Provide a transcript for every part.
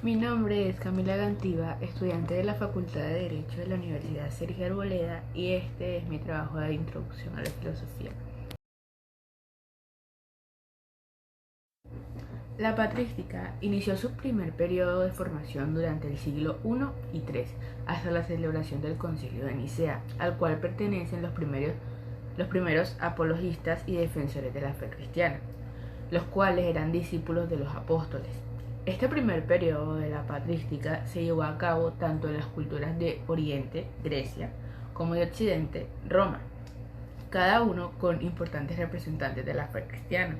Mi nombre es Camila Gantiva, estudiante de la Facultad de Derecho de la Universidad Sergio Arboleda, y este es mi trabajo de introducción a la filosofía. La patrística inició su primer periodo de formación durante el siglo I y III, hasta la celebración del Concilio de Nicea, al cual pertenecen los primeros apologistas y defensores de la fe cristiana, los cuales eran discípulos de los apóstoles. Este primer periodo de la patrística se llevó a cabo tanto en las culturas de Oriente, Grecia, como de Occidente, Roma, cada uno con importantes representantes de la fe cristiana.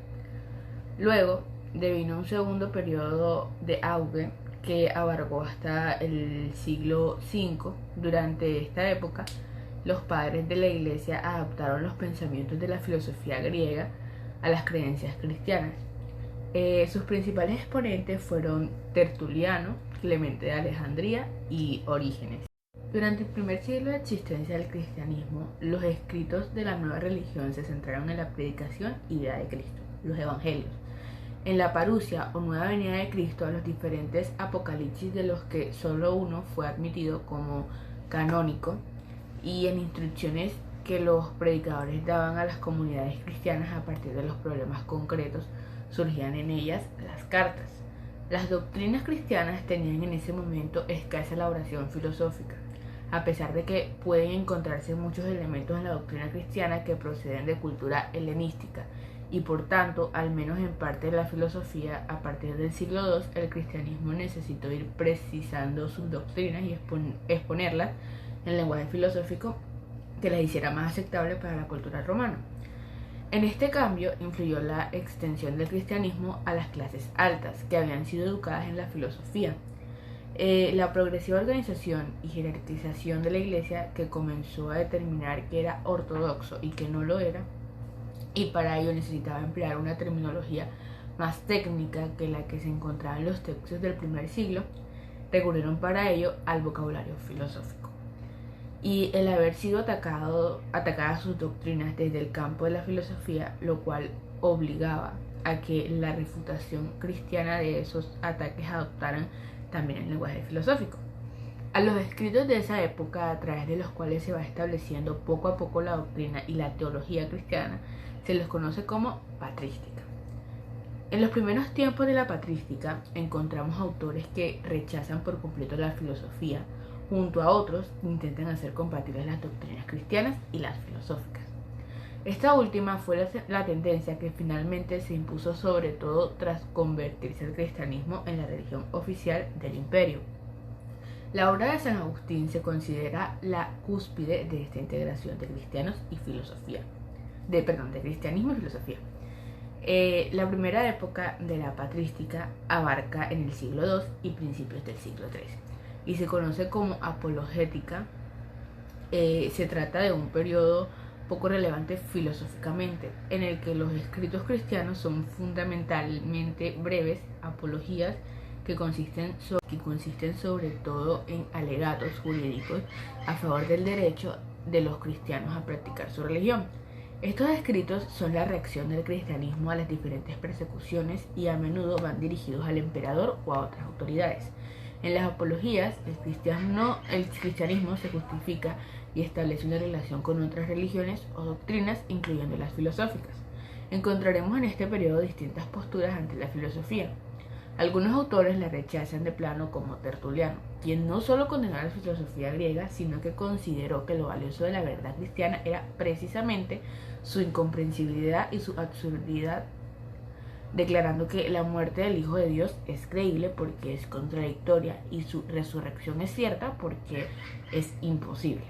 Luego devino un segundo periodo de auge que abarcó hasta el siglo V. Durante esta época, los padres de la Iglesia adaptaron los pensamientos de la filosofía griega a las creencias cristianas. Sus principales exponentes fueron Tertuliano, Clemente de Alejandría y Orígenes. Durante el primer siglo de existencia del cristianismo, los escritos de la nueva religión se centraron en la predicación y vida de Cristo, los evangelios, en la parusia o nueva venida de Cristo, a los diferentes apocalipsis, de los que solo uno fue admitido como canónico, y en instrucciones que los predicadores daban a las comunidades cristianas a partir de los problemas concretos. Surgían en ellas las cartas. Las doctrinas cristianas tenían en ese momento escasa elaboración filosófica, a pesar de que pueden encontrarse muchos elementos en la doctrina cristiana que proceden de cultura helenística, y por tanto, al menos en parte de la filosofía. A partir del siglo II, el cristianismo necesitó ir precisando sus doctrinas y exponerlas en lenguaje filosófico que las hiciera más aceptable para la cultura romana. En este cambio influyó la extensión del cristianismo a las clases altas, que habían sido educadas en la filosofía. La progresiva organización y jerarquización de la Iglesia, que comenzó a determinar que era ortodoxo y que no lo era, y para ello necesitaba emplear una terminología más técnica que la que se encontraba en los textos del primer siglo, recurrieron para ello al vocabulario filosófico. Y el haber sido atacadas sus doctrinas desde el campo de la filosofía, lo cual obligaba a que la refutación cristiana de esos ataques adoptaran también el lenguaje filosófico. A los escritos de esa época, a través de los cuales se va estableciendo poco a poco la doctrina y la teología cristiana, se los conoce como patrística. En los primeros tiempos de la patrística encontramos autores que rechazan por completo la filosofía, junto a otros que intentan hacer compatibles las doctrinas cristianas y las filosóficas. Esta última fue la tendencia que finalmente se impuso, sobre todo tras convertirse el cristianismo en la religión oficial del imperio. La obra de San Agustín se considera la cúspide de esta integración de cristianos y filosofía, de cristianismo y filosofía. La primera época de la patrística abarca en el siglo II y principios del siglo III, y se conoce como apologética. Se trata de un periodo poco relevante filosóficamente, en el que los escritos cristianos son fundamentalmente breves apologías que consisten sobre todo en alegatos jurídicos a favor del derecho de los cristianos a practicar su religión. Estos escritos son la reacción del cristianismo a las diferentes persecuciones y a menudo van dirigidos al emperador o a otras autoridades. En las apologías, el cristianismo se justifica y establece una relación con otras religiones o doctrinas, incluyendo las filosóficas. Encontraremos en este periodo distintas posturas ante la filosofía. Algunos autores la rechazan de plano, como Tertuliano, quien no solo condenó la filosofía griega, sino que consideró que lo valioso de la verdad cristiana era precisamente su incomprensibilidad y su absurdidad, declarando que la muerte del Hijo de Dios es creíble porque es contradictoria y su resurrección es cierta porque es imposible.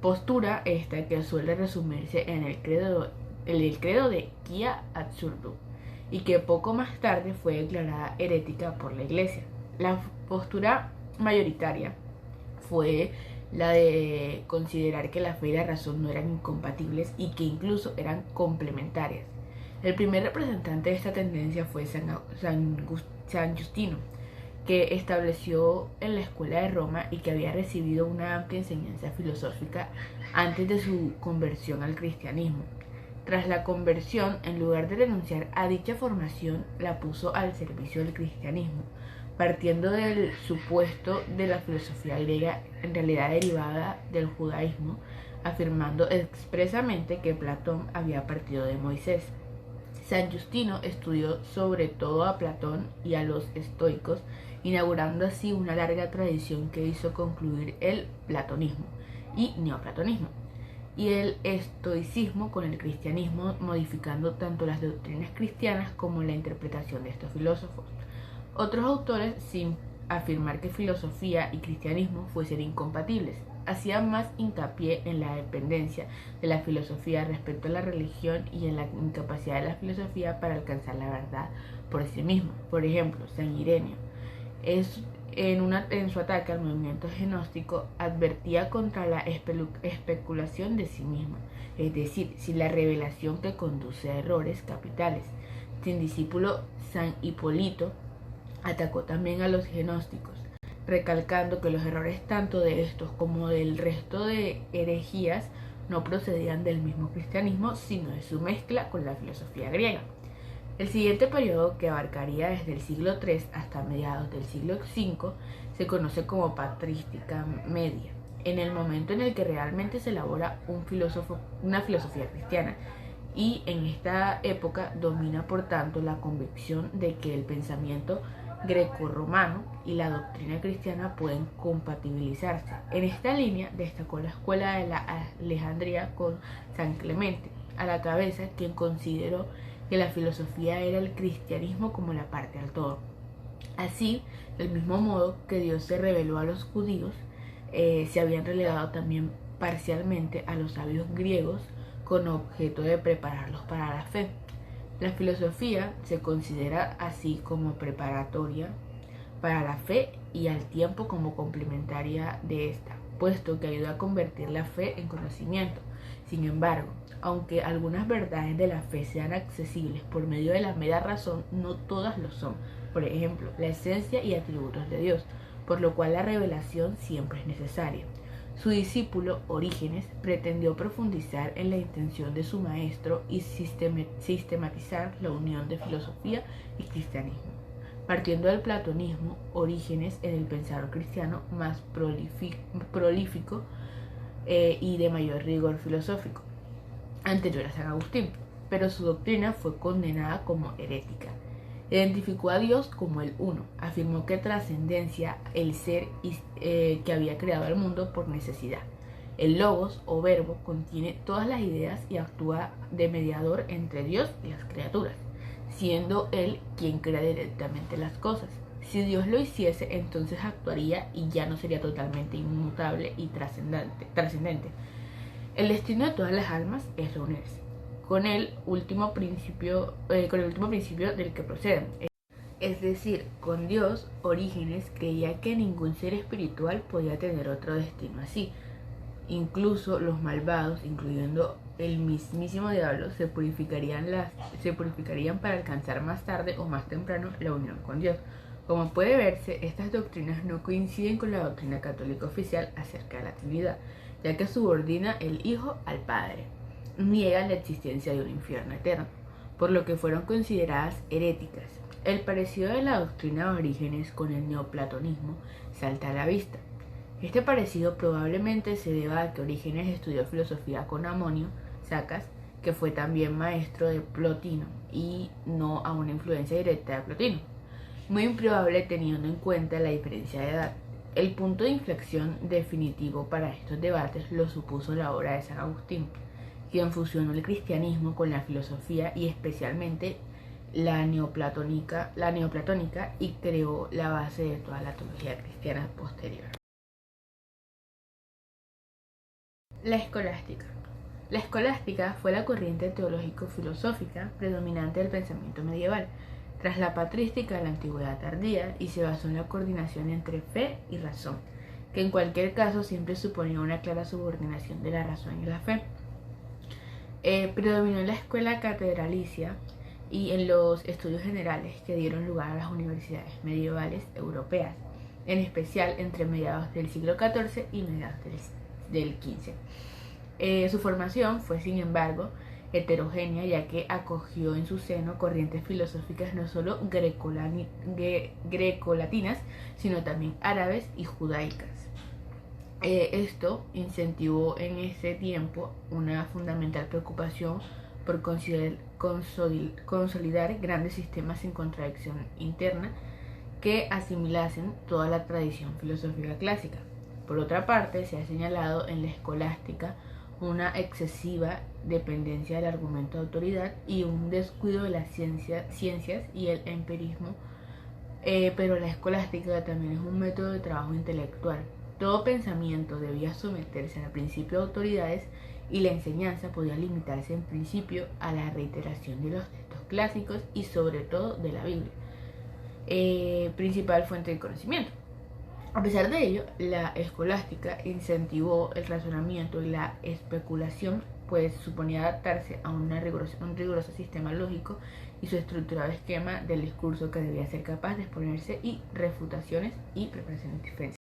Postura esta que suele resumirse en el credo de Quia Absurdum, y que poco más tarde fue declarada herética por la Iglesia. La postura mayoritaria fue la de considerar que la fe y la razón no eran incompatibles y que incluso eran complementarias. El primer representante de esta tendencia fue San Justino, que estableció en la escuela de Roma y que había recibido una amplia enseñanza filosófica antes de su conversión al cristianismo. Tras la conversión, en lugar de renunciar a dicha formación, la puso al servicio del cristianismo, partiendo del supuesto de la filosofía griega en realidad derivada del judaísmo, afirmando expresamente que Platón había partido de Moisés. San Justino estudió sobre todo a Platón y a los estoicos, inaugurando así una larga tradición que hizo concluir el platonismo y neoplatonismo y el estoicismo con el cristianismo, modificando tanto las doctrinas cristianas como la interpretación de estos filósofos. Otros autores, sin afirmar que filosofía y cristianismo fuesen incompatibles, hacían más hincapié en la dependencia de la filosofía respecto a la religión y en la incapacidad de la filosofía para alcanzar la verdad por sí misma. Por ejemplo, San Ireneo en su ataque al movimiento gnóstico advertía contra la especulación de sí misma, es decir, sin la revelación que conduce a errores capitales. Sin discípulo San Hipólito atacó también a los gnósticos, recalcando que los errores tanto de estos como del resto de herejías no procedían del mismo cristianismo, sino de su mezcla con la filosofía griega. El siguiente periodo, que abarcaría desde el siglo III hasta mediados del siglo V, se conoce como patrística media, en el momento en el que realmente se elabora una filosofía cristiana, y en esta época domina por tanto la convicción de que el pensamiento grecorromano y la doctrina cristiana pueden compatibilizarse. En esta línea destacó la escuela de la Alejandría con San Clemente a la cabeza, quien consideró que la filosofía era el cristianismo como la parte al todo. Así, del mismo modo que Dios se reveló a los judíos, se habían relegado también parcialmente a los sabios griegos con objeto de prepararlos para la fe. La filosofía se considera así como preparatoria para la fe y al tiempo como complementaria de esta, puesto que ayuda a convertir la fe en conocimiento. Sin embargo, aunque algunas verdades de la fe sean accesibles por medio de la mera razón, no todas lo son. Por ejemplo, la esencia y atributos de Dios, por lo cual la revelación siempre es necesaria. Su discípulo, Orígenes, pretendió profundizar en la intención de su maestro y sistematizar la unión de filosofía y cristianismo. Partiendo del platonismo, Orígenes era el pensador cristiano más prolífico y de mayor rigor filosófico, anterior a San Agustín, pero su doctrina fue condenada como herética. Identificó a Dios como el Uno, afirmó que trascendencia el ser que había creado el mundo por necesidad. El logos o verbo contiene todas las ideas y actúa de mediador entre Dios y las criaturas, siendo Él quien crea directamente las cosas. Si Dios lo hiciese, entonces actuaría y ya no sería totalmente inmutable y trascendente. El destino de todas las almas es reunirse con el último principio del que proceden. Es decir, con Dios. Orígenes creía que ningún ser espiritual podía tener otro destino así. Incluso los malvados, incluyendo el mismísimo diablo, se purificarían para alcanzar más tarde o más temprano la unión con Dios. Como puede verse, estas doctrinas no coinciden con la doctrina católica oficial acerca de la Trinidad, ya que subordina el Hijo al Padre. Niegan la existencia de un infierno eterno, por lo que fueron consideradas heréticas. El parecido de la doctrina de Orígenes con el neoplatonismo salta a la vista. Este parecido probablemente se deba a que Orígenes estudió filosofía con Amonio Sacas, que fue también maestro de Plotino, y no a una influencia directa de Plotino. Muy improbable teniendo en cuenta la diferencia de edad. El punto de inflexión definitivo para estos debates lo supuso la obra de San Agustín, quien fusionó el cristianismo con la filosofía y especialmente la neoplatónica y creó la base de toda la teología cristiana posterior. La escolástica. La escolástica fue la corriente teológico-filosófica predominante del pensamiento medieval, tras la patrística de la antigüedad tardía, y se basó en la coordinación entre fe y razón, que en cualquier caso siempre suponía una clara subordinación de la razón y la fe. Predominó en la escuela catedralicia y en los estudios generales que dieron lugar a las universidades medievales europeas, en especial entre mediados del siglo XIV y mediados del XV. Su formación fue, sin embargo, heterogénea, ya que acogió en su seno corrientes filosóficas no solo grecolatinas, sino también árabes y judaicas. Esto incentivó en ese tiempo una fundamental preocupación por consolidar grandes sistemas sin contradicción interna que asimilasen toda la tradición filosófica clásica. Por otra parte, se ha señalado en la escolástica una excesiva dependencia del argumento de autoridad y un descuido de las ciencias y el empirismo, pero la escolástica también es un método de trabajo intelectual. Todo pensamiento debía someterse al principio de autoridades y la enseñanza podía limitarse en principio a la reiteración de los textos clásicos y sobre todo de la Biblia, principal fuente de conocimiento. A pesar de ello, la escolástica incentivó el razonamiento y la especulación, pues suponía adaptarse a un riguroso sistema lógico y su estructurado esquema del discurso que debía ser capaz de exponerse y refutaciones y preparaciones diferentes.